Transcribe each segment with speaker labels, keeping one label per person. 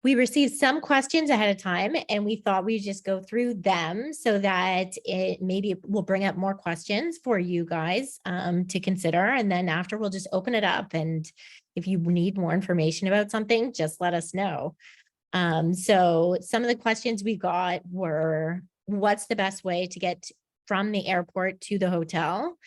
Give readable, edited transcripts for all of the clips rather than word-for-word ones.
Speaker 1: We received some questions ahead of time and we thought we'd just go through them so that it maybe will bring up more questions for you guys to consider. And then after we'll just open it up. And if you need more information about something, just let us know. So some of the questions we got were, what's the best way to get from the airport to the hotel?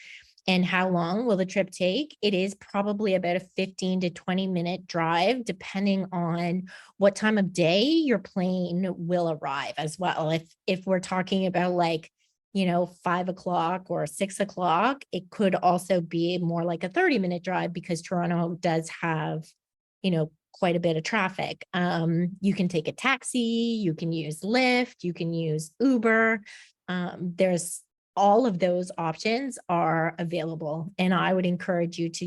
Speaker 1: And how long will the trip take? It is probably about a 15 to 20-minute drive, depending on what time of day your plane will arrive as well. If we're talking about like, 5 o'clock or 6 o'clock, it could also be more like a 30-minute drive because Toronto does have, quite a bit of traffic. You can take a taxi, you can use Lyft, you can use Uber. There's all of those options are available. And I would encourage you to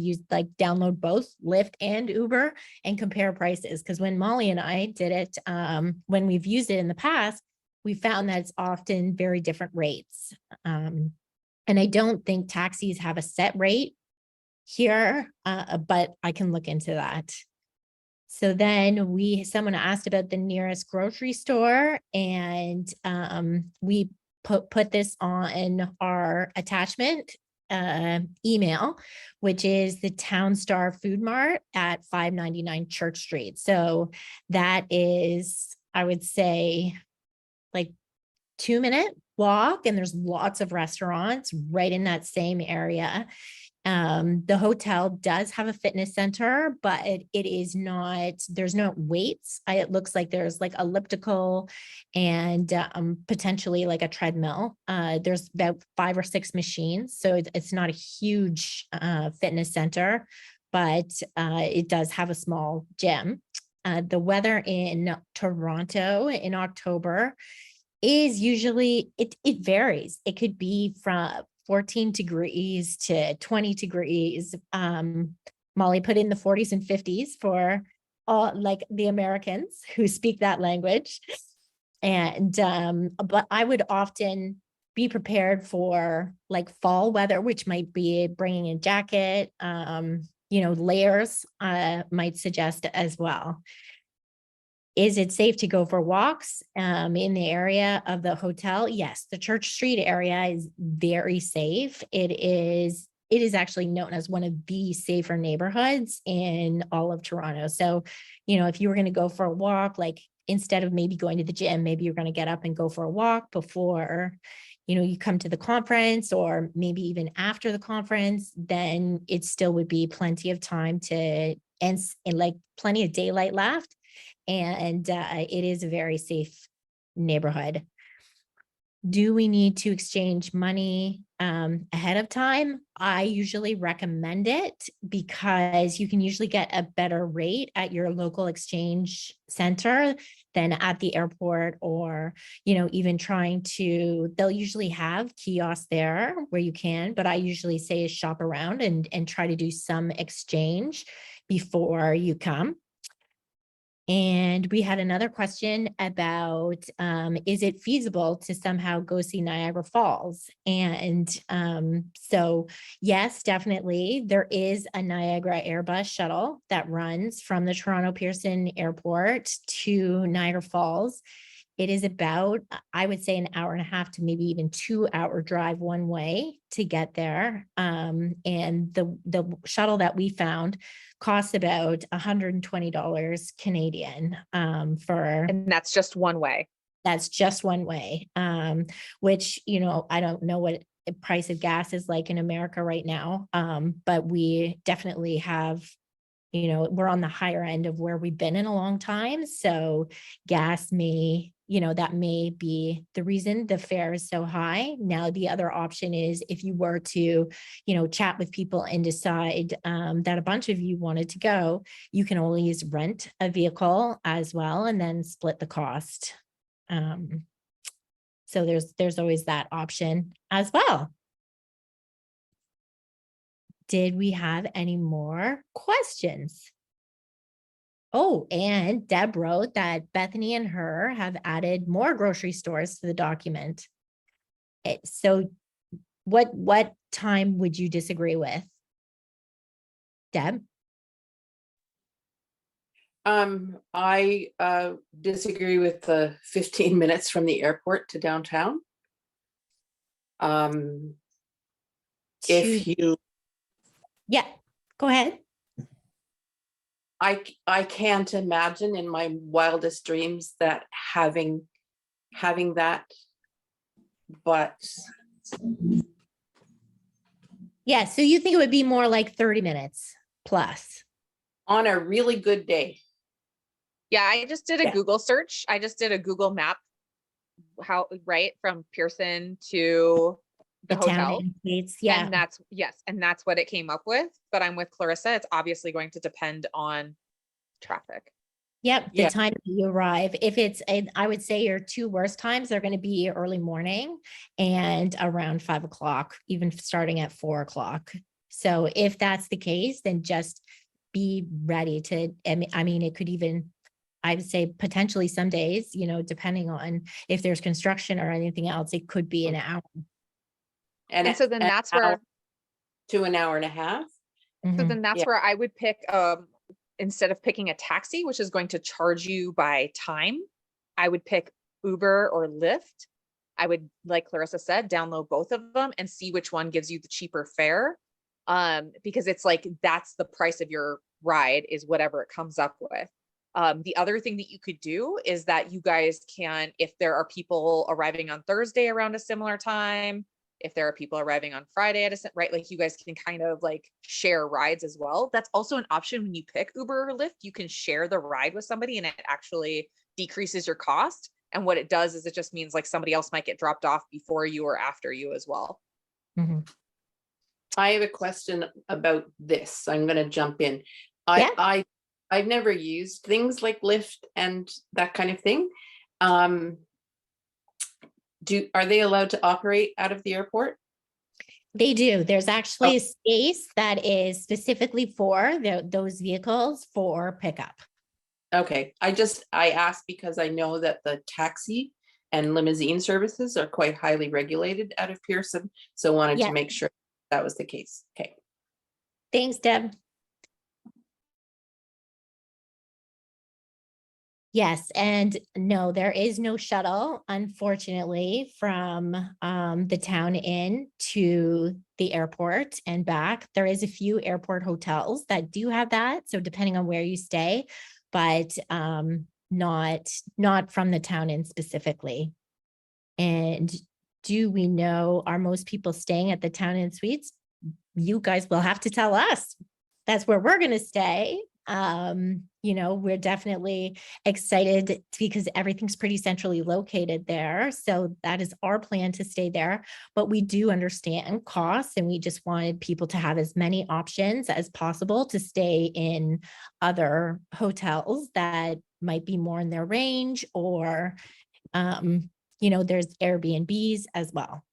Speaker 1: download both Lyft and Uber and compare prices. Because when Molly and I did it, when we've used it in the past, we found that it's often very different rates. And I don't think taxis have a set rate here, but I can look into that. So then someone asked about the nearest grocery store, and we put this on our attachment email, which is the Town Star Food Mart at 599 Church Street. So that is, I would say, like 2-minute walk, and there's lots of restaurants right in that same area. The hotel does have a fitness center, but it is not, there's no weights. It looks like there's like elliptical and potentially like a treadmill. There's about 5 or 6 machines. So it's not a huge fitness center, but it does have a small gym. The weather in Toronto in October is usually, it varies. It could be from 14 degrees to 20 degrees. Molly put in the 40s and 50s for all like the Americans who speak that language. And, but I would often be prepared for like fall weather, which might be bringing a jacket, layers, might suggest as well. Is it safe to go for walks in the area of the hotel? Yes, the Church Street area is very safe. It is actually known as one of the safer neighborhoods in all of Toronto. So, if you were going to go for a walk, like instead of maybe going to the gym, maybe you're going to get up and go for a walk before, you come to the conference, or maybe even after the conference, then it still would be plenty of time and like plenty of daylight left. And it is a very safe neighborhood. Do we need to exchange money ahead of time? I usually recommend it because you can usually get a better rate at your local exchange center than at the airport, or, even they'll usually have kiosks there where you can, but I usually say shop around and try to do some exchange before you come. And we had another question about, is it feasible to somehow go see Niagara Falls? And so yes, definitely. There is a Niagara Airbus shuttle that runs from the Toronto Pearson Airport to Niagara Falls. It is about, I would say, an hour and a half to maybe even 2-hour drive one way to get there. And the shuttle that we found costs about $120 Canadian
Speaker 2: and that's just one way.
Speaker 1: That's just one way, which, I don't know what the price of gas is like in America right now. But we definitely have, we're on the higher end of where we've been in a long time. So gas may, that may be the reason the fare is so high. Now, the other option is if you were to, chat with people and decide that a bunch of you wanted to go, you can always rent a vehicle as well and then split the cost. So there's always that option as well. Did we have any more questions? Oh, and Deb wrote that Bethany and her have added more grocery stores to the document. So what time would you disagree with, Deb?
Speaker 3: I disagree with the 15 minutes from the airport to downtown.
Speaker 1: To,
Speaker 3: If you,
Speaker 1: yeah, go ahead.
Speaker 3: I can't imagine in my wildest dreams that having that, but
Speaker 1: Yeah, so you think it would be more like 30 minutes plus?
Speaker 3: on a really good day.
Speaker 2: Yeah, I just did a
Speaker 1: Yeah.
Speaker 2: Google search. I just did a Google map, right, from Pearson to the
Speaker 1: The town
Speaker 2: hotel.
Speaker 1: and suites, yeah.
Speaker 2: And that's, yes, and that's what it came up with. But I'm with Clarissa. It's obviously going to depend on traffic.
Speaker 1: Yep, the
Speaker 3: Yeah.
Speaker 1: time that you arrive. If it's, I would say your two worst times are going to be early morning and around 5 o'clock, even starting at 4 o'clock. So if that's the case, then just be ready to, I mean, it could even, I would say potentially some days, depending on if there's construction or anything else, it could be an hour.
Speaker 2: And so then that's where,
Speaker 3: to an hour and a half.
Speaker 2: so
Speaker 1: Mhm.
Speaker 2: then that's
Speaker 3: Yeah.
Speaker 2: where I would pick, instead of picking a taxi, which is going to charge you by time, I would pick Uber or Lyft. I would, like Clarissa said, download both of them and see which one gives you the cheaper fare. Because it's like, that's the price of your ride, is whatever it comes up with. The other thing that you could do is that you guys can, if there are people arriving on Thursday around a similar time, if there are people arriving on Friday at a, right, like you guys can kind of like share rides as well. That's also an option when you pick Uber or Lyft. You can share the ride with somebody and it actually decreases your cost. And what it does is it just means like somebody else might get dropped off before you or after you as well.
Speaker 1: Mhm.
Speaker 3: I have a question about this. I'm going to jump in.
Speaker 1: Yeah.
Speaker 3: I've never used things like Lyft and that kind of thing. Are they allowed to operate out of the airport?
Speaker 1: They do. There's actually a space that is specifically for those vehicles for pickup.
Speaker 3: Okay, I asked because I know that the taxi and limousine services are quite highly regulated out of Pearson, so wanted
Speaker 1: Yeah.
Speaker 3: to make sure that was the case. Okay.
Speaker 1: Thanks, Deb. Yes, and no, there is no shuttle, unfortunately, from the town in to the airport and back. There is a few airport hotels that do have that, so depending on where you stay, but not from the town in specifically. And do we know, are most people staying at the town in suites? You guys will have to tell us. That's where we're going to stay. We're definitely excited because everything's pretty centrally located there. So that is our plan to stay there. But we do understand costs, and we just wanted people to have as many options as possible to stay in other hotels that might be more in their range, or there's Airbnbs as well.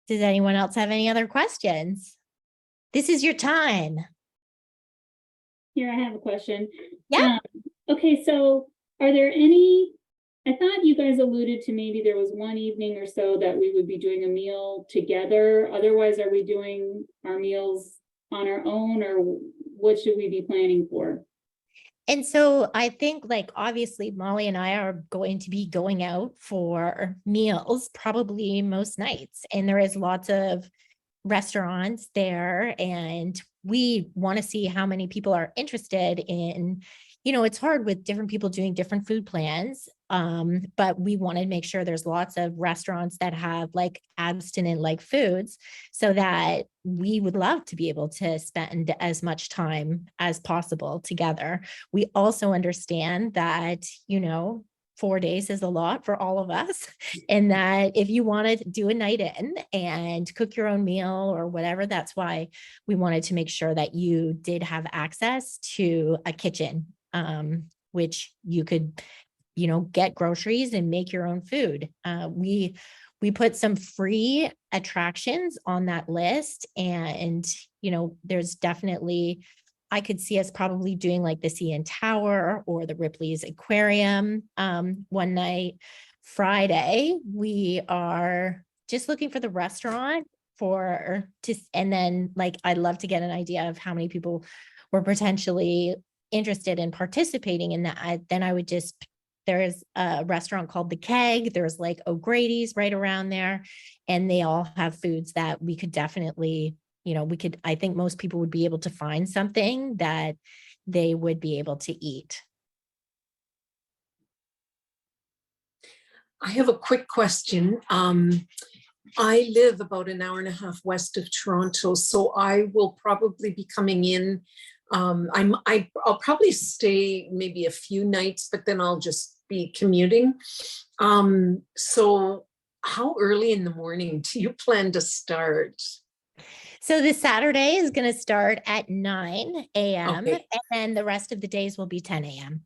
Speaker 1: Does anyone else have any other questions? This is your time.
Speaker 4: Here, I have a question.
Speaker 1: Yeah.
Speaker 4: Okay, so are there any, I thought you guys alluded to maybe there was one evening or so that we would be doing a meal together. Otherwise, are we doing our meals on our own, or what should we be planning for?
Speaker 1: And so I think, like, obviously Molly and I are going to be going out for meals probably most nights, and there is lots of restaurants there, and we want to see how many people are interested in, it's hard with different people doing different food plans. But we want to make sure there's lots of restaurants that have like abstinent like foods, so that we would love to be able to spend as much time as possible together. We also understand that, 4 days is a lot for all of us. And that if you want to do a night in and cook your own meal or whatever, that's why we wanted to make sure that you did have access to a kitchen, which you could, get groceries and make your own food. We put some free attractions on that list, and, there's definitely, I could see us probably doing like the CN Tower or the Ripley's Aquarium one night Friday, we are just looking for the restaurant and then like, I'd love to get an idea of how many people were potentially interested in participating in that. Then I would there's a restaurant called The Keg. There's like O'Grady's right around there. And they all have foods that we could definitely, I think most people would be able to find something that they would be able to eat.
Speaker 5: I have a quick question. I live about an hour and a half west of Toronto, so I will probably be coming in. I'll probably stay maybe a few nights, but then I'll just be commuting. So how early in the morning do you plan to start?
Speaker 1: So this Saturday is going to start at 9 a.m.
Speaker 5: Okay.
Speaker 1: and then the rest of the days will be 10 a.m.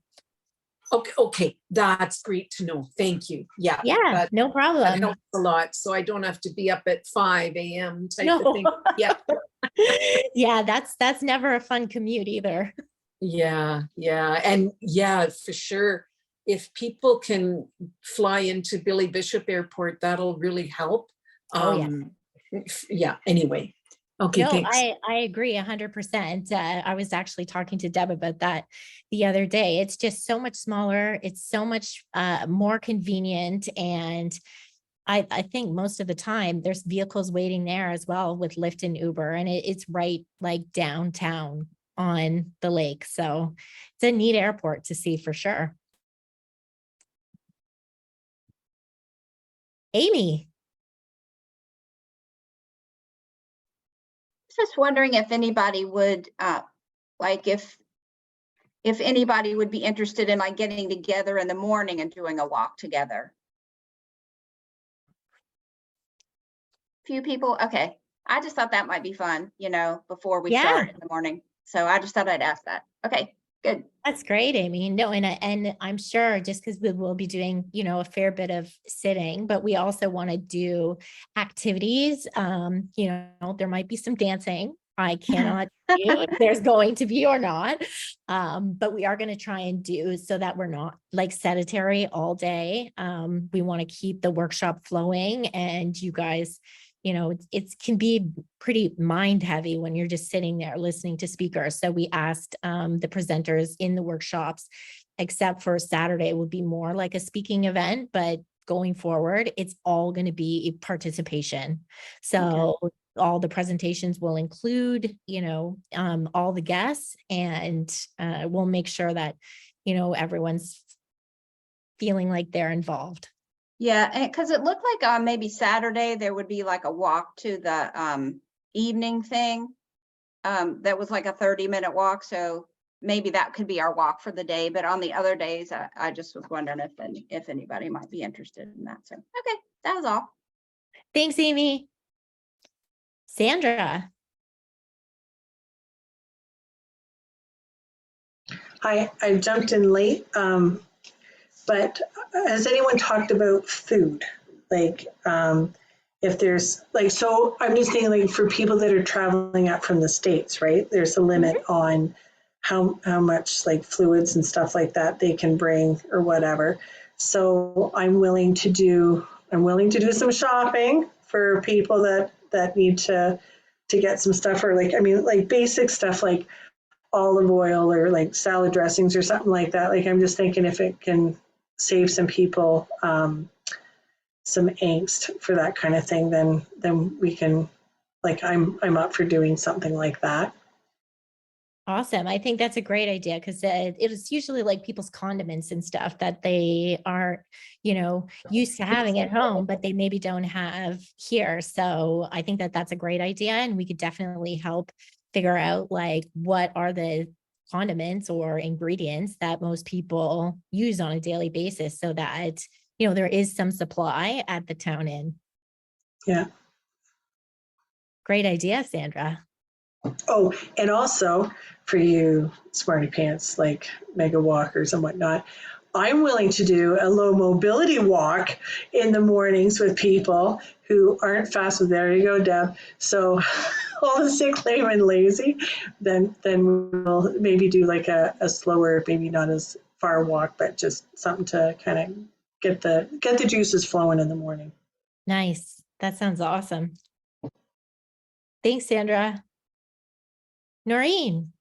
Speaker 5: Okay, that's great to know. Thank you. Yeah.
Speaker 1: Yeah, no
Speaker 5: That
Speaker 1: problem.
Speaker 5: helps a lot. So I don't have to be up at 5 a.m. type
Speaker 1: No.
Speaker 5: of thing. Yeah.
Speaker 1: Yeah, that's never a fun commute either.
Speaker 5: Yeah. And yeah, for sure. If people can fly into Billy Bishop Airport, that'll really help.
Speaker 1: Oh, yeah.
Speaker 5: Yeah, anyway. Okay,
Speaker 1: No,
Speaker 5: thanks.
Speaker 1: I agree 100%. I was actually talking to Deb about that the other day. It's just so much smaller. It's so much more convenient. And I think most of the time there's vehicles waiting there as well with Lyft and Uber. And it's right like downtown on the lake. So it's a neat airport to see for sure. Amy.
Speaker 6: Just wondering if anybody would, if anybody would be interested in like getting together in the morning and doing a walk together. Few people, okay. I just thought that might be fun, before we start in the morning. So I just thought I'd ask that. Okay, good.
Speaker 1: That's great, Amy. No, and I'm sure just because we will be doing, a fair bit of sitting, but we also want to do activities. There might be some dancing. I cannot tell you if there's going to be or not. But we are going to try and do so that we're not like sedentary all day. We want to keep the workshop flowing, and you guys, it can be pretty mind heavy when you're just sitting there listening to speakers. So we asked the presenters in the workshops, except for Saturday would be more like a speaking event, but going forward, it's all going to be participation. So all the presentations will include, all the guests, and we'll make sure that, everyone's feeling like they're involved.
Speaker 6: Yeah, and because it looked like on maybe Saturday, there would be like a walk to the evening thing. That was like a 30-minute walk. So maybe that could be our walk for the day. But on the other days, I just was wondering if anybody might be interested in that. So, okay, that was all.
Speaker 1: Thanks, Amy. Sandra.
Speaker 7: Hi, I jumped in late, but has anyone talked about food? Like, if there's so I'm just thinking like for people that are traveling up from the States, right? There's a limit on how much like fluids and stuff like that they can bring or whatever. So I'm willing to do some shopping for people that need to get some stuff, or like basic stuff like olive oil or like salad dressings or something like that. Like I'm just thinking if it can save some people some angst for that kind of thing, then we can, I'm up for doing something like that.
Speaker 1: Awesome. I think that's a great idea because it is usually like people's condiments and stuff that they are, used to having at home, but they maybe don't have here. So I think that that's a great idea, and we could definitely help figure out like what are the condiments or ingredients that most people use on a daily basis so that, there is some supply at the town inn.
Speaker 7: Yeah.
Speaker 1: Great idea, Sandra.
Speaker 7: Oh, and also for you smarty pants like mega walkers and whatnot, I'm willing to do a low mobility walk in the mornings with people who aren't fast. There you go, Deb. So all the sick, lame, and lazy, then we'll maybe do like a slower, maybe not as far walk, but just something to kind of get the juices flowing in the morning.
Speaker 1: Nice. That sounds awesome. Thanks, Sandra. Noreen.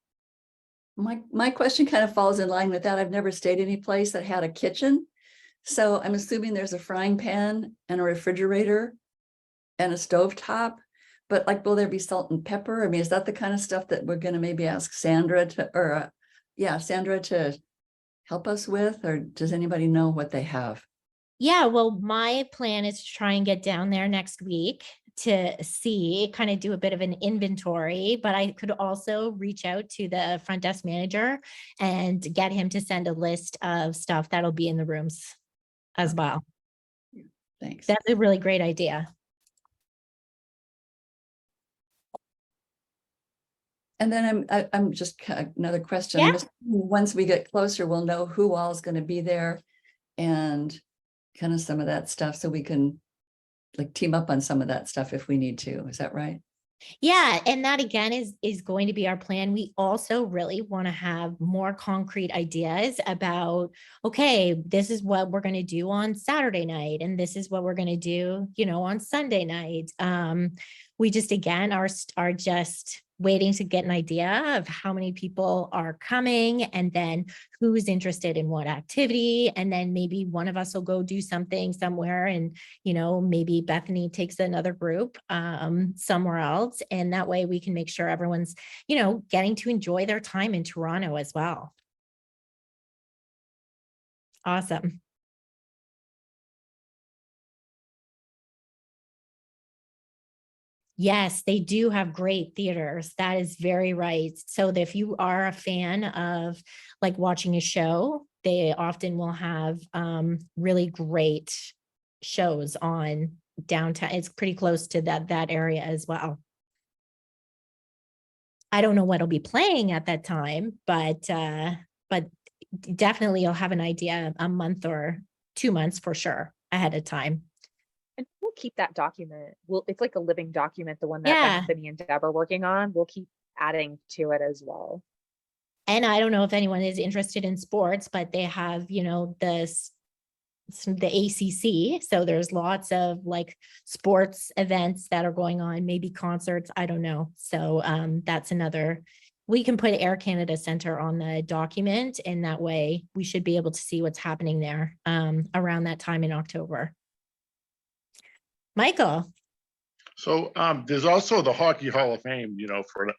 Speaker 8: My question kind of falls in line with that. I've never stayed any place that had a kitchen. So I'm assuming there's a frying pan and a refrigerator and a stovetop. But like, will there be salt and pepper? I mean, is that the kind of stuff that we're going to maybe ask Sandra to, or Sandra to help us with? Or does anybody know what they have?
Speaker 1: Yeah, well, my plan is to try and get down there next week to see, kind of do a bit of an inventory, but I could also reach out to the front desk manager and get him to send a list of stuff that'll be in the rooms as well.
Speaker 8: Thanks.
Speaker 1: That's a really great idea.
Speaker 8: And then I'm just another question.
Speaker 1: Yeah.
Speaker 8: Once we get closer, we'll know who all is going to be there and kind of some of that stuff, so we can like team up on some of that stuff if we need to. Is that right?
Speaker 1: Yeah, and that again is going to be our plan. We also really want to have more concrete ideas about, okay, this is what we're going to do on Saturday night, and this is what we're going to do, on Sunday night. We just again are just waiting to get an idea of how many people are coming, and then who's interested in what activity, and then maybe one of us will go do something somewhere, and maybe Bethany takes another group somewhere else, and that way we can make sure everyone's getting to enjoy their time in Toronto as well. Awesome. Yes, they do have great theaters. That is very right. So if you are a fan of like watching a show, they often will have really great shows on downtown. It's pretty close to that area as well. I don't know what'll be playing at that time, but definitely you'll have an idea a month or 2 months for sure ahead of time.
Speaker 2: And we'll keep that document. It's like a living document, the one that
Speaker 1: Yeah.
Speaker 2: Anthony and Deb are working on. We'll keep adding to it as well.
Speaker 1: And I don't know if anyone is interested in sports, but they have, the ACC. So there's lots of like sports events that are going on, maybe concerts. I don't know. So that's another. We can put Air Canada Centre on the document, and that way we should be able to see what's happening there around that time in October. Michael.
Speaker 9: So there's also the Hockey Hall of Fame,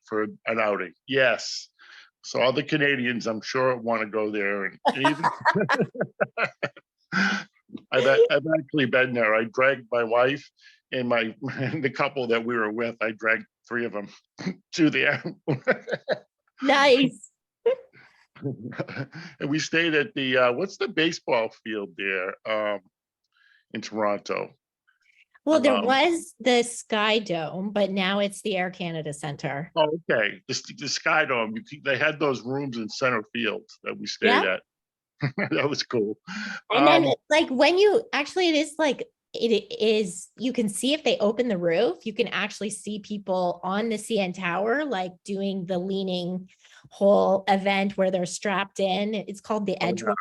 Speaker 9: for an outing. Yes. So all the Canadians, I'm sure, want to go there. And even I've actually been there. I dragged my wife and the couple that we were with. I dragged 3 of them to there.
Speaker 1: Nice.
Speaker 9: And we stayed at the what's the baseball field there in Toronto?
Speaker 1: Well, there was the Sky Dome, but now it's the Air Canada Centre.
Speaker 9: Oh, okay. The Sky Dome. They had those rooms in center field that we stayed at. That was cool.
Speaker 1: And then like when you actually, it is, you can see if they open the roof, you can actually see people on the CN Tower, like doing the leaning whole event where they're strapped in. It's called the Edge Walk.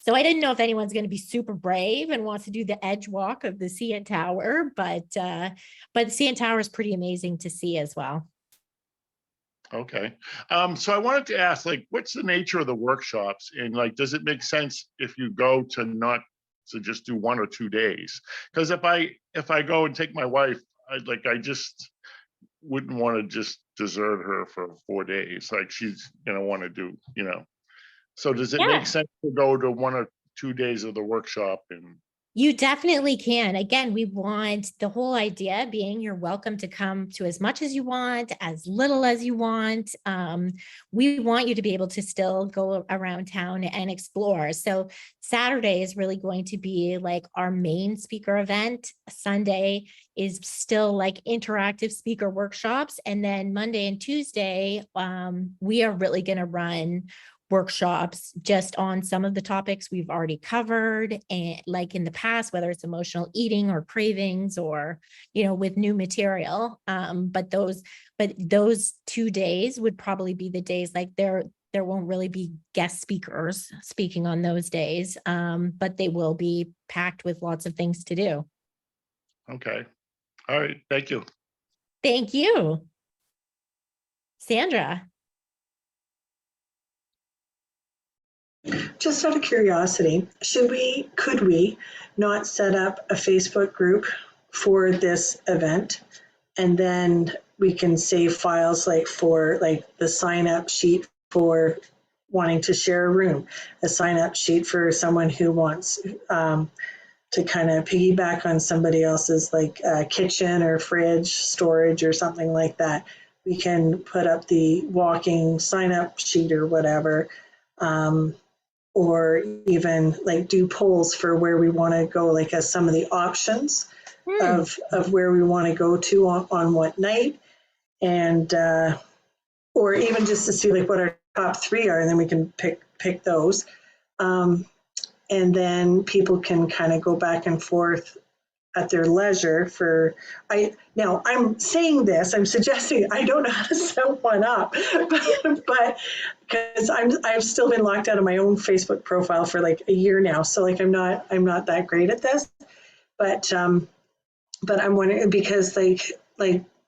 Speaker 1: So I didn't know if anyone's going to be super brave and wants to do the edge walk of the CN Tower, but the CN Tower is pretty amazing to see as well.
Speaker 9: Okay. So I wanted to ask, like, what's the nature of the workshops, and like, does it make sense if you go to just do 1 or 2 days? Because if I go and take my wife, I just wouldn't want to just desert her for 4 days. Like, she's gonna want to do, So does it make sense to go to 1 or 2 days of the workshop? And
Speaker 1: you definitely can. Again, we want the whole idea being you're welcome to come to as much as you want, as little as you want. We want you to be able to still go around town and explore. So Saturday is really going to be like our main speaker event. Sunday is still like interactive speaker workshops. And then Monday and Tuesday, we are really going to run workshops just on some of the topics we've already covered, and like in the past, whether it's emotional eating or cravings or with new material, but those 2 days would probably be the days, like there won't really be guest speakers speaking on those days, but they will be packed with lots of things to do.
Speaker 9: Okay. All right. Thank you.
Speaker 1: Thank you. Sandra.
Speaker 7: Just out of curiosity, could we not set up a Facebook group for this event? And then we can save files like for like the sign up sheet for wanting to share a room, a sign up sheet for someone who wants to kind of piggyback on somebody else's like kitchen or fridge storage or something like that. We can put up the walking sign up sheet or whatever. Or even like do polls for where we want to go, like as some of the options of where we want to go to on what night, and or even just to see like what our top 3 are, and then we can pick those, and then people can kind of go back and forth at their leisure. Now I'm saying this, I'm suggesting, I don't know how to set one up, but because I've still been locked out of my own Facebook profile for like a year now, so like I'm not that great at this, but I'm wondering, because like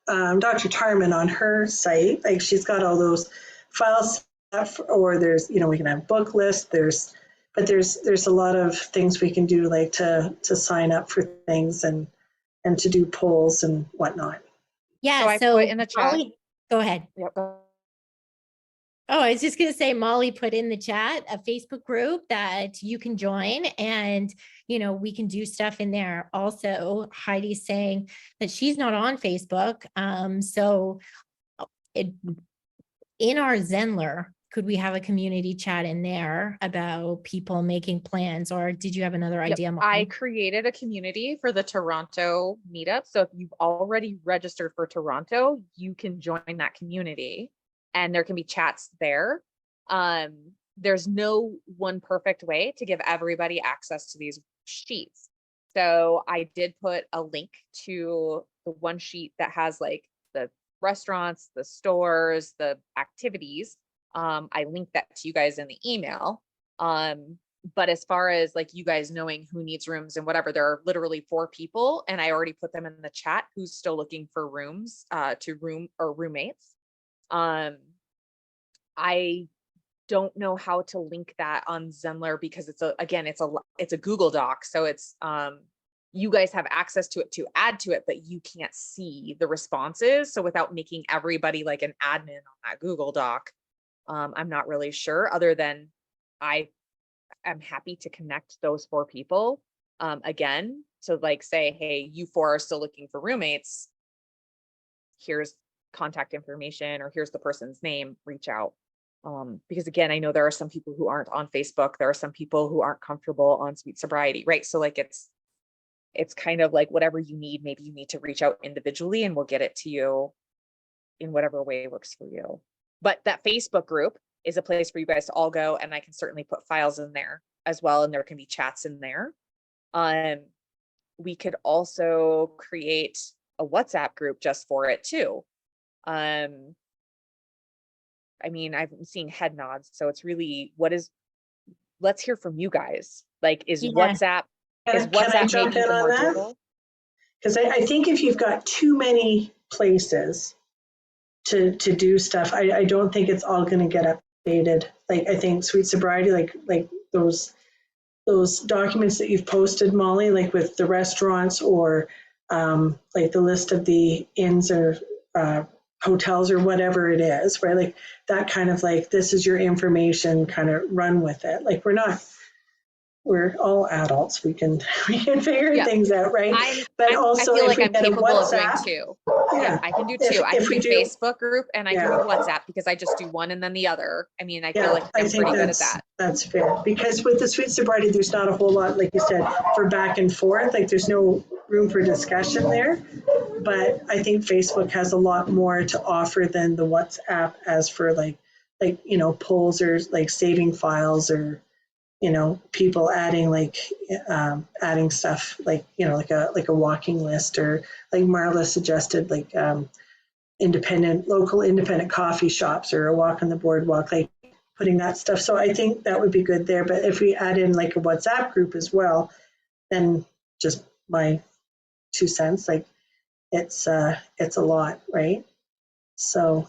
Speaker 7: Dr. Tarman on her site, like she's got all those file stuff, or there's, we can have book lists, but there's a lot of things we can do, like to sign up for things and to do polls and whatnot.
Speaker 1: Yeah.
Speaker 2: So I put in the chat.
Speaker 1: Molly, go ahead.
Speaker 2: Yep.
Speaker 1: Oh, I was just going to say, Molly put in the chat a Facebook group that you can join, and, we can do stuff in there. Also, Heidi's saying that she's not on Facebook. So in our Zenler, could we have a community chat in there about people making plans, or did you have another idea?
Speaker 2: Yep. I created a community for the Toronto meetup. So if you've already registered for Toronto, you can join that community and there can be chats there. There's no one perfect way to give everybody access to these sheets. So I did put a link to the one sheet that has like the restaurants, the stores, the activities. I linked that to you guys in the email. But as far as like you guys knowing who needs rooms and whatever, there are literally 4 people, and I already put them in the chat who's still looking for rooms to room or roommates. I don't know how to link that on Zenler because it's a Google Doc, so it's you guys have access to it to add to it, but you can't see the responses. So without making everybody like an admin on that Google Doc, I'm not really sure, other than I am happy to connect those 4 people again. So like say, hey, you 4 are still looking for roommates. Here's contact information, or here's the person's name, reach out. Because again, I know there are some people who aren't on Facebook. There are some people who aren't comfortable on Sweet Sobriety, right? So like it's kind of like whatever you need, maybe you need to reach out individually and we'll get it to you in whatever way works for you. But that Facebook group is a place for you guys to all go, and I can certainly put files in there as well, and there can be chats in there. We could also create a WhatsApp group just for it too. I mean, I've seen head nods, so it's really let's hear from you guys. Like, is WhatsApp
Speaker 7: Can I jump
Speaker 2: maybe
Speaker 7: in on
Speaker 2: more
Speaker 7: that?
Speaker 2: doable?
Speaker 7: Because I think if you've got too many places to do stuff, I don't think it's all going to get updated. Like, I think Sweet Sobriety, like those documents that you've posted, Molly, like with the restaurants, or like the list of the inns or hotels or whatever it is, right? Like that kind of like, this is your information, kind of run with it. Like we're all adults. We can figure things out, right? But also,
Speaker 2: I feel
Speaker 7: if
Speaker 2: like
Speaker 7: we
Speaker 2: I'm
Speaker 7: get a
Speaker 2: capable of doing
Speaker 7: WhatsApp,
Speaker 2: 2.
Speaker 7: yeah,
Speaker 2: I can do 2. I can do Facebook group and I can do WhatsApp, because I just do one and then the other. I mean, I feel like I'm pretty good at that.
Speaker 7: That's fair, because with the Sweet Sobriety, there's not a whole lot, like you said, for back and forth. Like there's no room for discussion there. But I think Facebook has a lot more to offer than the WhatsApp, as for like polls, or like saving files, or people adding adding stuff, like like a walking list, or like Marla suggested, like local independent coffee shops, or a walk on the boardwalk. Like putting that stuff. So I think that would be good there. But if we add in like a WhatsApp group as well, then just my 2 cents, like it's a lot, right? So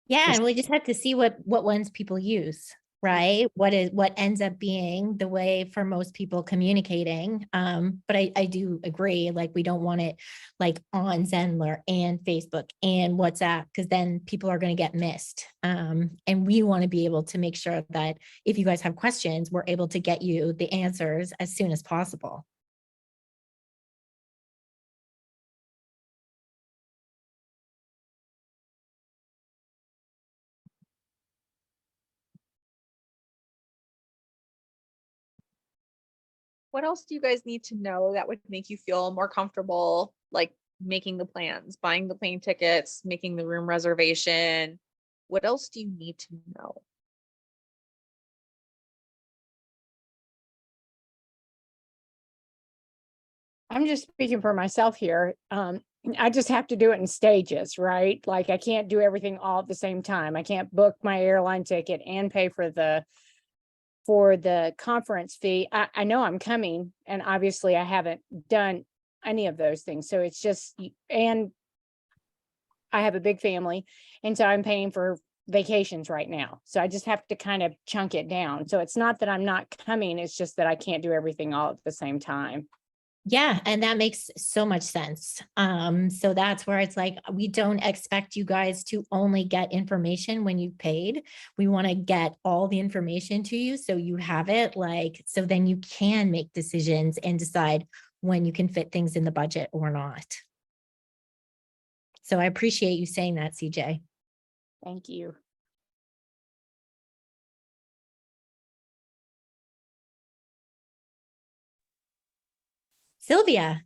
Speaker 1: Yeah, and we just have to see what ones people use, right? What ends up being the way for most people communicating. But I do agree, like we don't want it like on Zenler and Facebook and WhatsApp, because then people are going to get missed. And we want to be able to make sure that if you guys have questions, we're able to get you the answers as soon as possible.
Speaker 2: What else do you guys need to know that would make you feel more comfortable, like making the plans, buying the plane tickets, making the room reservation? What else do you need to know?
Speaker 10: I'm just speaking for myself here. I just have to do it in stages, right? Like I can't do everything all at the same time. I can't book my airline ticket and pay for the conference fee. I know I'm coming, and obviously I haven't done any of those things. So it's just, and I have a big family, and so I'm paying for vacations right now. So I just have to kind of chunk it down. So it's not that I'm not coming, it's just that I can't do everything all at the same time.
Speaker 1: Yeah, and that makes so much sense. So that's where it's like, we don't expect you guys to only get information when you've paid. We want to get all the information to you so you have it, like, so then you can make decisions and decide when you can fit things in the budget or not. So I appreciate you saying that, CJ.
Speaker 10: Thank you.
Speaker 1: Sylvia.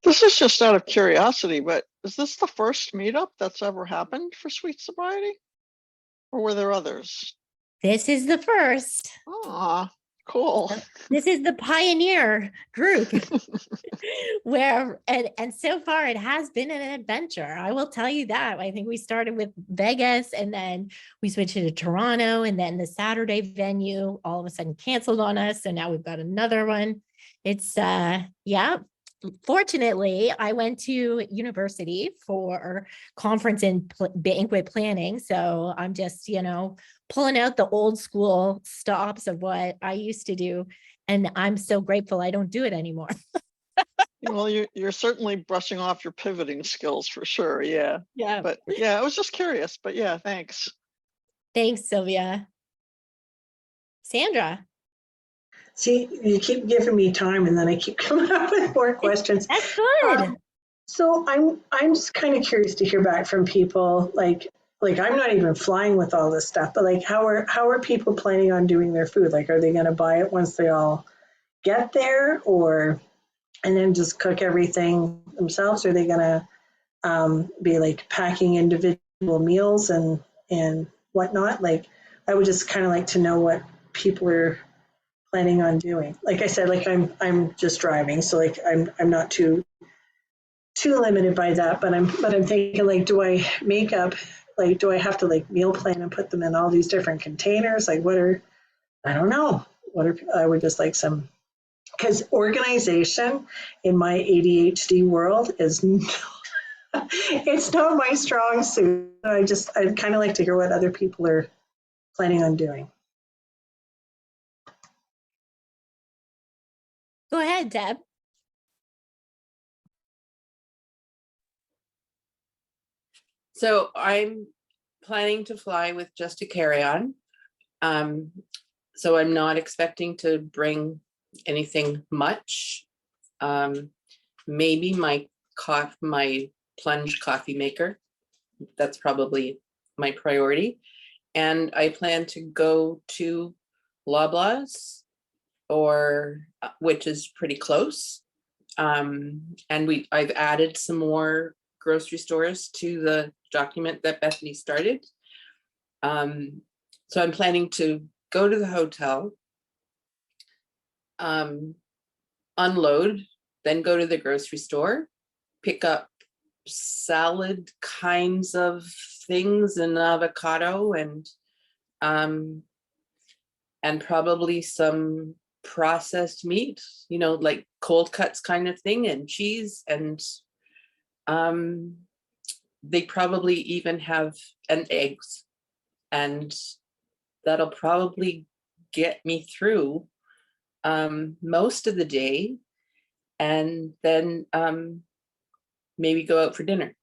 Speaker 11: This is just out of curiosity, but is this the first meetup that's ever happened for Sweet Sobriety? Or were there others?
Speaker 1: This is the first.
Speaker 11: Ah, cool.
Speaker 1: This is the pioneer group where, and so far it has been an adventure. I will tell you that. I think we started with Vegas, and then we switched to Toronto, and then the Saturday venue all of a sudden canceled on us. So now we've got another one. It's yeah. Fortunately, I went to university for conference and banquet planning. So I'm just, pulling out the old school stops of what I used to do. And I'm so grateful I don't do it anymore.
Speaker 11: Well, you're certainly brushing off your pivoting skills for sure. Yeah.
Speaker 1: Yeah.
Speaker 11: But yeah, I was just curious. But yeah, thanks.
Speaker 1: Thanks, Sylvia. Sandra.
Speaker 7: see, you keep giving me time, and then I keep coming up with more questions.
Speaker 1: That's good.
Speaker 7: So I'm just kind of curious to hear back from people. Like I'm not even flying with all this stuff, but like how are people planning on doing their food? Like, are they going to buy it once they all get there, or and then just cook everything themselves? Are they going to be like packing individual meals and whatnot? Like, I would just kind of like to know what people are planning on doing. Like I said, like I'm just driving, so like I'm not too limited by that, but I'm thinking, like, do I have to like meal plan and put them in all these different containers? Like, I don't know. I would just like some, because organization in my ADHD world is it's not my strong suit. I'd kind of like to hear what other people are planning on doing.
Speaker 1: Go ahead, Deb.
Speaker 3: So I'm planning to fly with just a carry-on. So I'm not expecting to bring anything much. Maybe my plunge coffee maker. That's probably my priority. And I plan to go to Loblaws, which is pretty close. And I've added some more grocery stores to the document that Bethany started. So I'm planning to go to the hotel, unload, then go to the grocery store, pick up salad kinds of things and avocado um, and probably some processed meat, you know, like cold cuts kind of thing, and cheese, and they probably even have eggs, and that'll probably get me through most of the day, and then maybe go out for dinner.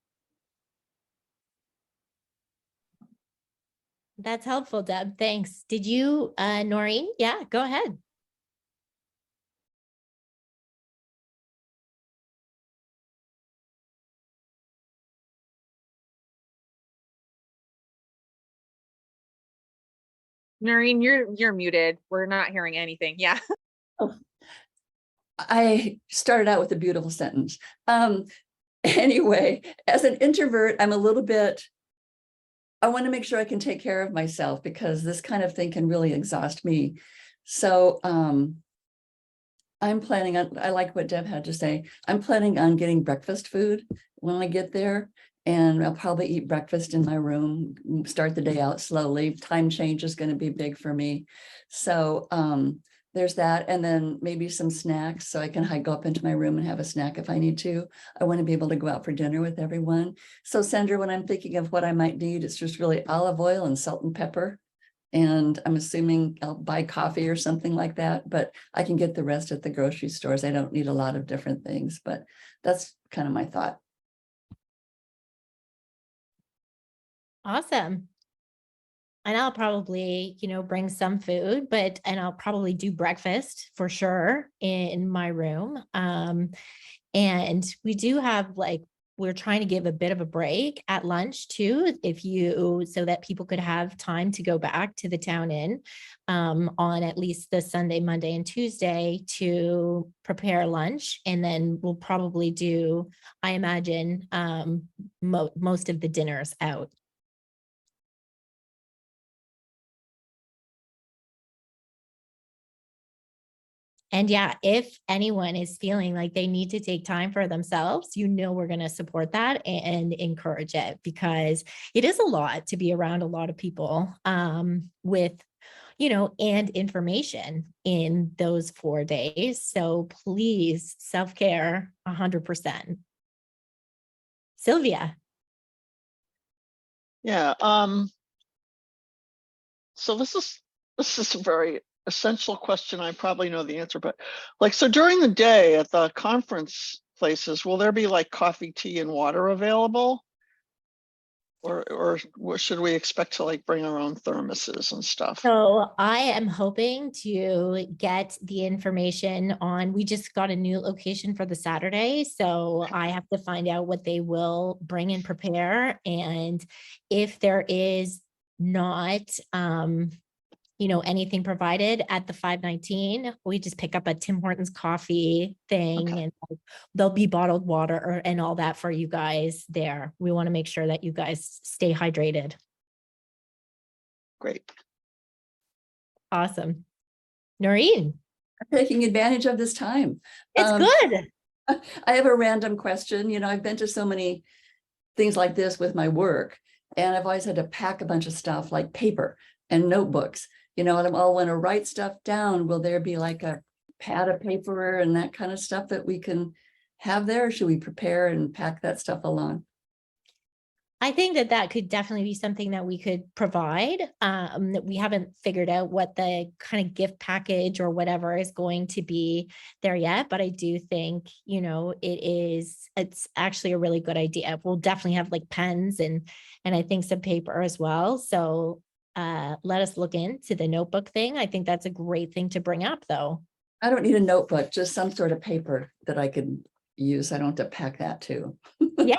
Speaker 1: That's helpful, Deb. Thanks. Did you, Noreen? Yeah, go ahead.
Speaker 2: Noreen, you're muted. We're not hearing anything. Yeah.
Speaker 8: I started out with a beautiful sentence. Anyway, as an introvert, I'm a little bit, I want to make sure I can take care of myself because this kind of thing can really exhaust me. So I'm planning on, I like what Deb had to say. I'm planning on getting breakfast food when I get there. And I'll probably eat breakfast in my room, start the day out slowly. Time change is going to be big for me. So there's that. And then maybe some snacks so I can go up into my room and have a snack if I need to. I want to be able to go out for dinner with everyone. So Sandra, when I'm thinking of what I might need, it's just really olive oil and salt and pepper. And I'm assuming I'll buy coffee or something like that, but I can get the rest at the grocery stores. I don't need a lot of different things, but that's kind of my thought.
Speaker 1: Awesome. And I'll probably, bring some food, and I'll probably do breakfast for sure in my room. And we do have we're trying to give a bit of a break at lunch too, so that people could have time to go back to the town inn on at least the Sunday, Monday, and Tuesday to prepare lunch. And then we'll probably do, I imagine, most of the dinners out. And yeah, if anyone is feeling like they need to take time for themselves, we're going to support that and encourage it, because it is a lot to be around a lot of people with, and information in those 4 days. So please, self-care 100%. Sylvia.
Speaker 11: Yeah. So this is a very essential question. I probably know the answer, but so during the day at the conference places, will there be coffee, tea, and water available? Or what should we expect to bring our own thermoses and stuff?
Speaker 1: So I am hoping to get the information on, we just got a new location for the Saturday. So I have to find out what they will bring and prepare. And if there is not, anything provided at the 519, we just pick up a Tim Hortons coffee thing. Okay. And there'll be bottled water and all that for you guys there. We want to make sure that you guys stay hydrated.
Speaker 11: Great.
Speaker 1: Awesome. Noreen.
Speaker 8: I'm taking advantage of this time.
Speaker 1: It's good.
Speaker 8: I have a random question. I've been to so many things like this with my work, and I've always had to pack a bunch of stuff like paper and notebooks, and I'm all want to write stuff down. Will there be a pad of paper and that kind of stuff that we can have there? Or should we prepare and pack that stuff along?
Speaker 1: I think that could definitely be something that we could provide. We haven't figured out what the kind of gift package or whatever is going to be there yet, but I do think, it's actually a really good idea. We'll definitely have pens and I think some paper as well. So let us look into the notebook thing. I think that's a great thing to bring up though.
Speaker 8: I don't need a notebook, just some sort of paper that I could use. I don't have to pack that too.
Speaker 1: Yeah.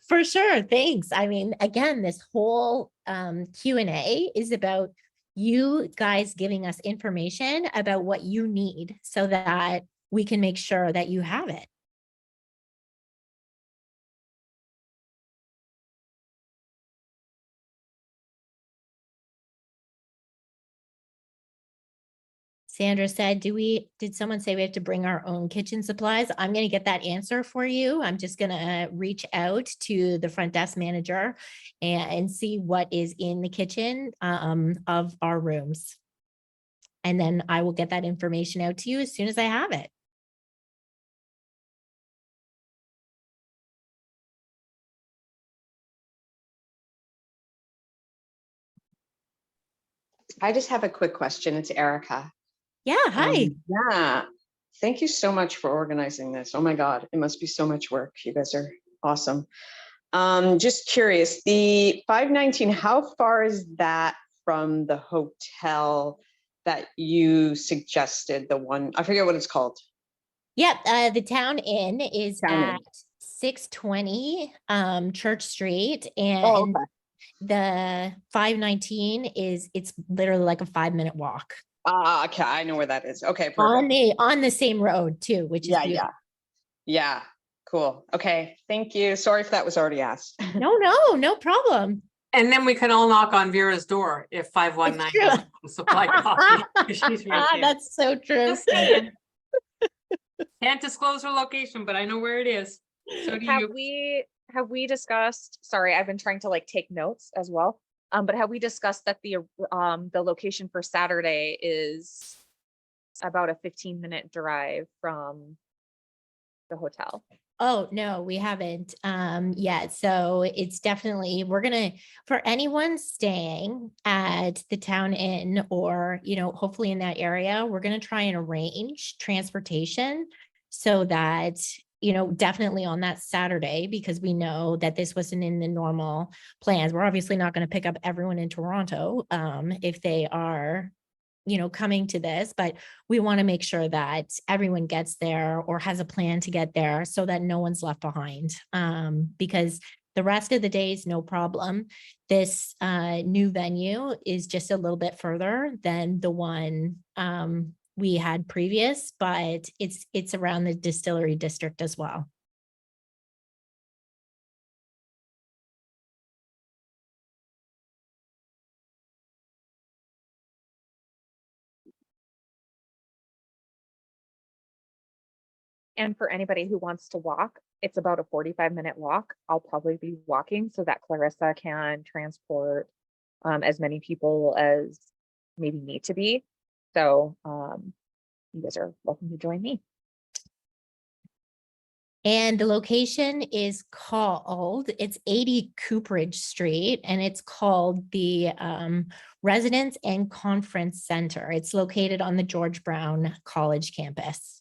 Speaker 1: For sure. Thanks. I mean, again, this whole Q&A is about you guys giving us information about what you need so that we can make sure that you have it. Sandra said, did someone say we have to bring our own kitchen supplies? I'm going to get that answer for you. I'm just going to reach out to the front desk manager and see what is in the kitchen of our rooms. And then I will get that information out to you as soon as I have it.
Speaker 12: I just have a quick question. It's Erica.
Speaker 1: Yeah, hi.
Speaker 12: Yeah, thank you so much for organizing this. Oh my God, it must be so much work. You guys are awesome. Just curious, the 519, how far is that from the hotel that you suggested? The one, I forget what it's called.
Speaker 1: Yep, the Town Inn is
Speaker 12: Town Inn.
Speaker 1: at 620 Church Street,
Speaker 12: Oh,
Speaker 1: and
Speaker 12: okay.
Speaker 1: the 519 it's literally like a 5-minute walk
Speaker 12: Okay, I know where that is. Okay,
Speaker 1: on
Speaker 12: perfect.
Speaker 1: the same road too, which is
Speaker 12: Yeah,
Speaker 1: beautiful.
Speaker 12: yeah, cool. Okay, thank you. Sorry if that was already asked.
Speaker 1: No problem.
Speaker 13: And then we can all knock on Vera's door if 519
Speaker 1: true.
Speaker 13: doesn't supply coffee. 'Cause she's right there.
Speaker 1: That's so true.
Speaker 13: Just saying. Can't disclose her location, but I know where it is. So do you.
Speaker 2: Have we discussed, sorry, I've been trying to like take notes as well. But have we discussed that the location for Saturday is about a 15-minute drive from the hotel?
Speaker 1: Oh, no, we haven't yet. So it's definitely, for anyone staying at the Town Inn or, hopefully in that area, we're going to try and arrange transportation so that, definitely on that Saturday, because we know that this wasn't in the normal plans. We're obviously not going to pick up everyone in Toronto if they are coming to this, but we want to make sure that everyone gets there or has a plan to get there so that no one's left behind. Because the rest of the days, no problem. This new venue is just a little bit further than the one we had previous, but it's around the distillery district as well.
Speaker 2: And for anybody who wants to walk, it's about a 45-minute walk. I'll probably be walking so that Clarissa can transport as many people as maybe need to be. So you guys are welcome to join me.
Speaker 1: And the location is it's 80 Cooperage Street, and it's called the Residence and Conference Center. It's located on the George Brown College campus.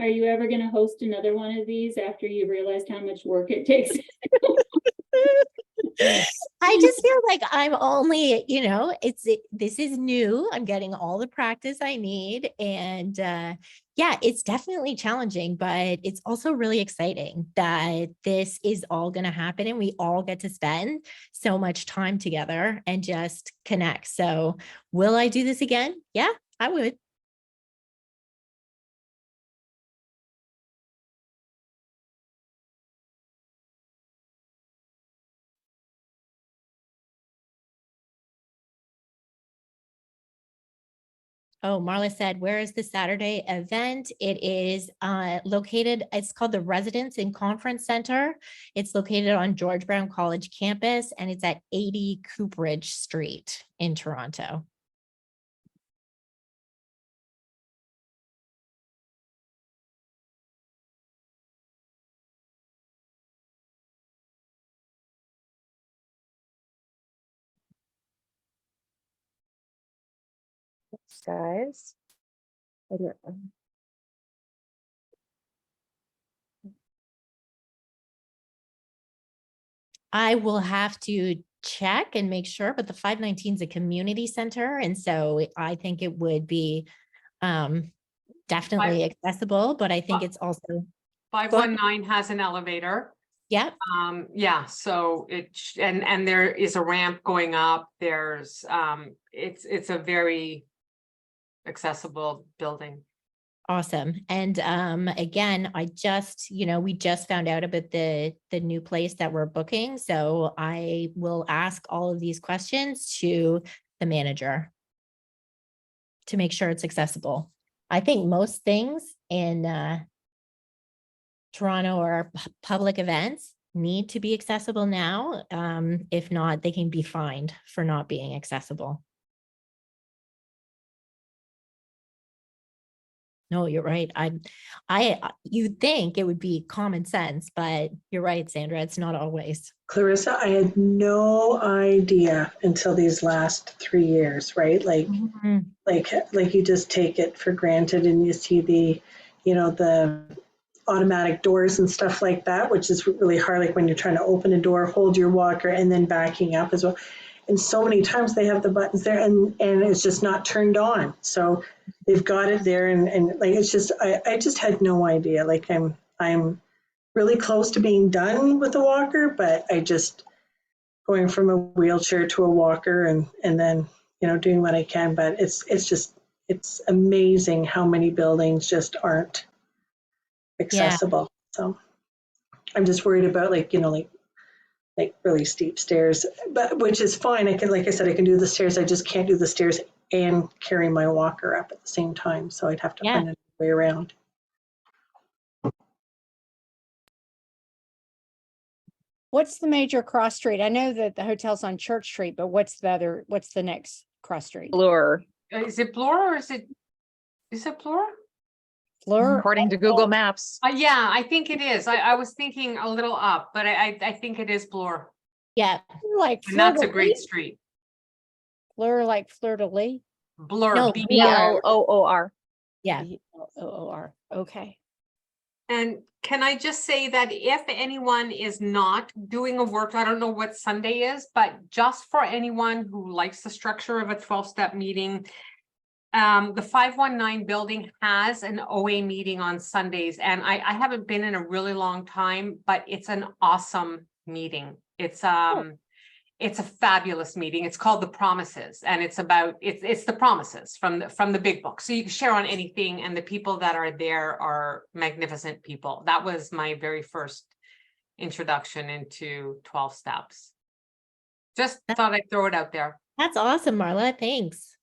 Speaker 4: Are you ever going to host another one of these after you realized how much work it takes?
Speaker 1: I just feel like I'm only, this is new. I'm getting all the practice I need. And yeah, it's definitely challenging, but it's also really exciting that this is all going to happen and we all get to spend so much time together and just connect. So will I do this again? Yeah, I would. Oh, Marla said, where is the Saturday event? It is located, it's called the Residence and Conference Center. It's located on George Brown College campus, and it's at 80 Cooperage Street in Toronto.
Speaker 2: Thanks, guys.
Speaker 1: I will have to check and make sure, but the 519 is a community center. And so I think it would be definitely accessible, but I think it's also
Speaker 13: 519 has an elevator.
Speaker 1: Yep.
Speaker 13: Yeah, so and there is a ramp going up. There's it's a very accessible building.
Speaker 1: Awesome. And again, I just, we just found out about the new place that we're booking. So I will ask all of these questions to the manager to make sure it's accessible. I think most things in Toronto or public events need to be accessible now. If not, they can be fined for not being accessible. No, you're right. You'd think it would be common sense, but you're right, Sandra. It's not always.
Speaker 7: Clarissa, I had no idea until these last 3 years, right? Like you just take it for granted and you see the automatic doors and stuff like that, which is really hard. Like when you're trying to open a door, hold your walker and then backing up as well. And so many times they have the buttons there and it's just not turned on. So they've got it there and like, it's just, I just had no idea. Like I'm really close to being done with the walker, but I just going from a wheelchair to a walker and then, doing what I can, but it's amazing how many buildings just aren't accessible. So I'm just worried about like really steep stairs, but which is fine. Like I said, I can do the stairs. I just can't do the stairs and carry my walker up at the same time. So I'd have to find a way around.
Speaker 10: What's the major cross street? I know that the hotel's on Church Street, but what's the next cross street?
Speaker 2: Bloor,
Speaker 13: Is it Bloor or is it Bloor?
Speaker 10: Fleur?
Speaker 2: according to Google Maps.
Speaker 13: Yeah, I think it is. I was thinking a little up, but I think it is Bloor.
Speaker 1: Yeah.
Speaker 10: Like
Speaker 13: And that's a
Speaker 10: Fleur-de-Lis?
Speaker 13: great street.
Speaker 10: Fleur, like Fleur-de-Lis?
Speaker 13: Bloor,
Speaker 1: No,
Speaker 2: Bloor.
Speaker 1: Yeah.
Speaker 10: B-L-O-O-R. Okay.
Speaker 13: And can I just say that if anyone is not doing a work, I don't know what Sunday is, but just for anyone who likes the structure of a 12-step meeting, the 519 building has an OA meeting on Sundays, and I haven't been in a really long time, but it's an awesome meeting. It's a fabulous meeting. It's called The Promises, and it's about it's the promises from the big book. So you can share on anything, and the people that are there are magnificent people. That was my very first introduction into 12 steps. Just thought I'd throw it out there.
Speaker 1: That's awesome, Marla. Thanks.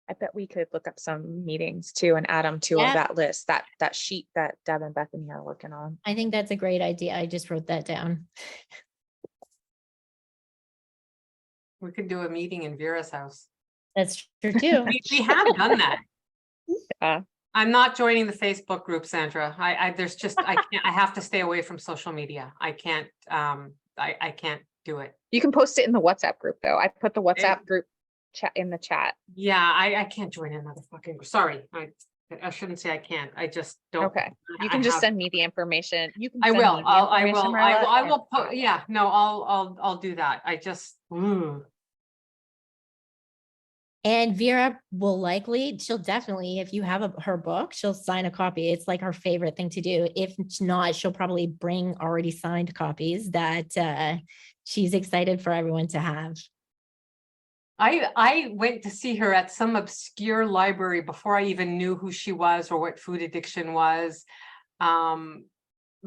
Speaker 2: I bet we could look up some meetings too and add them to that list, that sheet that Deb and Bethany are working on.
Speaker 1: I think that's a great idea. I just wrote that down.
Speaker 13: We could do a meeting in Vera's house.
Speaker 1: That's true too.
Speaker 13: We have done that.
Speaker 2: Yeah.
Speaker 13: I'm not joining the Facebook group, Sandra. There's just, I have to stay away from social media. I can't do it.
Speaker 2: You can post it in the WhatsApp group though. I put the WhatsApp group chat in the chat.
Speaker 13: Yeah, I can't join another fucking group. Sorry. I shouldn't say I can't. I just don't.
Speaker 2: Okay. You can just send me the information. You can.
Speaker 13: I
Speaker 2: send
Speaker 13: will.
Speaker 2: me the
Speaker 13: I
Speaker 2: information,
Speaker 13: will.
Speaker 2: Marla,
Speaker 13: I
Speaker 2: and-
Speaker 13: will. Yeah. No. I'll do that. I just.
Speaker 1: And Vera she'll definitely, if you have her book, she'll sign a copy. It's like her favorite thing to do. If not, she'll probably bring already signed copies that she's excited for everyone to have.
Speaker 13: I went to see her at some obscure library before I even knew who she was or what food addiction was.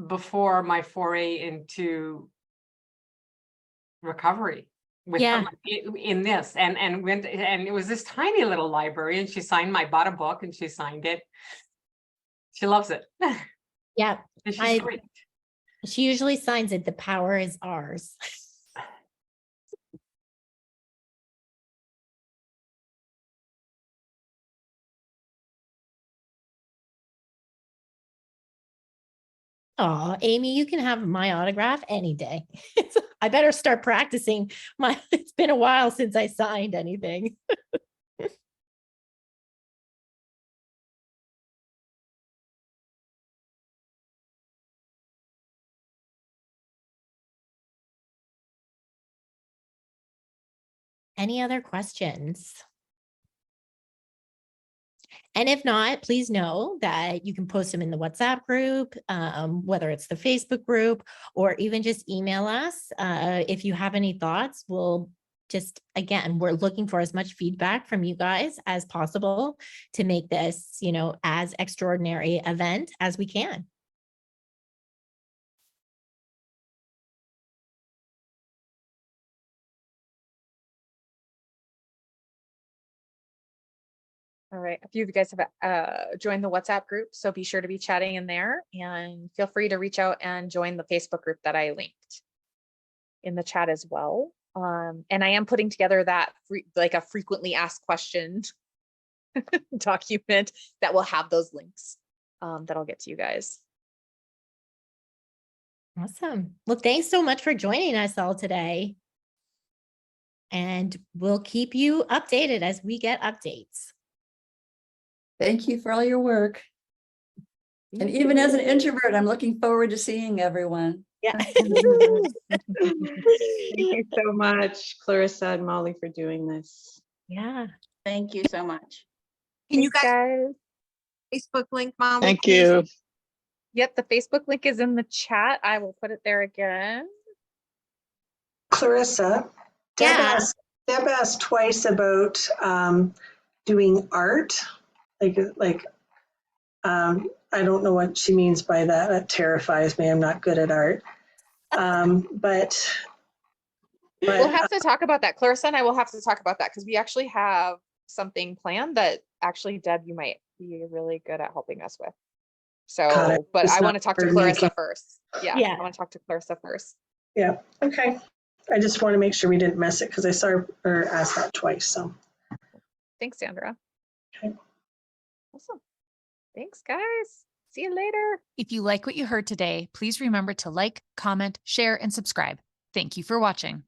Speaker 13: Before my foray into recovery. In this and it was this tiny little library, and she bought a book and she signed it. She loves it.
Speaker 1: Yeah.
Speaker 13: She's great.
Speaker 1: She usually signs it. The power is ours. Oh, Amy, you can have my autograph any day. I better start practicing it's been a while since I signed anything. Any other questions? And if not, please know that you can post them in the WhatsApp group, whether it's the Facebook group, or even just email us. If you have any thoughts, we'll just, again, we're looking for as much feedback from you guys as possible to make this, as extraordinary event as we can.
Speaker 2: All right, a few of you guys have joined the WhatsApp group, so be sure to be chatting in there, and feel free to reach out and join the Facebook group that I linked in the chat as well. And I am putting together that like a frequently asked questions document that will have those links that I'll get to you guys.
Speaker 1: Awesome. Well, thanks so much for joining us all today. And we'll keep you updated as we get updates.
Speaker 8: Thank you for all your work. And even as an introvert, I'm looking forward to seeing everyone.
Speaker 1: Yeah.
Speaker 12: Thank you so much, Clarissa and Molly, for doing this.
Speaker 1: Yeah.
Speaker 6: Thank you so much.
Speaker 14: Can you
Speaker 2: Thanks,
Speaker 14: guys
Speaker 2: guys.
Speaker 14: Facebook link, Molly?
Speaker 11: Thank
Speaker 14: please?
Speaker 11: you.
Speaker 2: Yep, the Facebook link is in the chat. I will put it there again.
Speaker 7: Clarissa, Deb
Speaker 1: Yeah.
Speaker 7: asked twice about doing art. I don't know what she means by that. That terrifies me. I'm not good at art. But
Speaker 2: We'll have to talk about that. Clarissa and I will have to talk about that because we actually have something planned that actually, Deb, you might be really good at helping us with. So,
Speaker 7: God,
Speaker 2: but
Speaker 7: it's
Speaker 2: I
Speaker 7: not
Speaker 2: want to talk to
Speaker 7: for
Speaker 2: Clarissa
Speaker 7: making-
Speaker 2: first. Yeah,
Speaker 1: Yeah.
Speaker 2: I want to talk to Clarissa first.
Speaker 7: yeah, okay. I just want to make sure we didn't mess it because I saw her ask that twice. So
Speaker 2: Thanks, Sandra.
Speaker 7: Okay.
Speaker 2: Awesome. Thanks, guys. See you later.
Speaker 15: If you like what you heard today, please remember to like, comment, share, and subscribe. Thank you for watching.